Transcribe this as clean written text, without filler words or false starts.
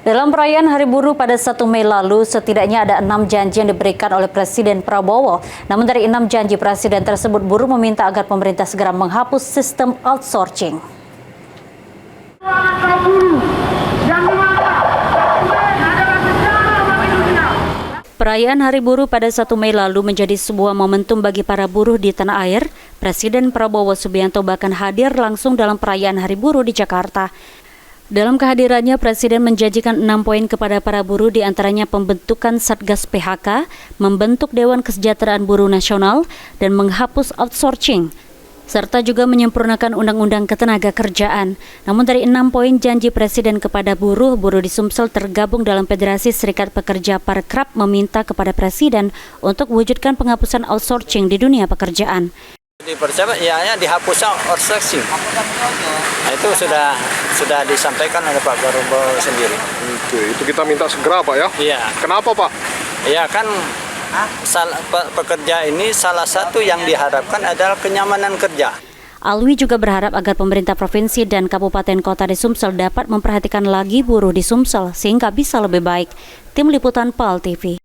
Dalam perayaan Hari Buruh pada 1 Mei lalu, setidaknya ada 6 janji yang diberikan oleh Presiden Prabowo. Namun dari 6 janji Presiden tersebut, buruh meminta agar pemerintah segera menghapus sistem outsourcing. Perayaan Hari Buruh pada 1 Mei lalu menjadi sebuah momentum bagi para buruh di tanah air. Presiden Prabowo Subianto bahkan hadir langsung dalam perayaan Hari Buruh di Jakarta. Dalam kehadirannya, Presiden menjanjikan 6 poin kepada para buruh, diantaranya pembentukan Satgas PHK, membentuk Dewan Kesejahteraan Buruh Nasional, dan menghapus outsourcing, serta juga menyempurnakan Undang-Undang Ketenagakerjaan. Namun dari 6 poin janji Presiden kepada buruh di Sumsel tergabung dalam Federasi Serikat Pekerja Parkrab meminta kepada Presiden untuk mewujudkan penghapusan outsourcing di dunia pekerjaan. Di percaya ya dihapus outsourcing. Nah, itu sudah disampaikan oleh Pak Prabowo sendiri. Oke, itu kita minta segera Pak ya? Iya. Kenapa Pak? Ya kan pekerja ini salah satu yang diharapkan adalah kenyamanan kerja. Alwi juga berharap agar pemerintah provinsi dan kabupaten kota di Sumsel dapat memperhatikan lagi buruh di Sumsel sehingga bisa lebih baik. Tim Liputan PAL TV.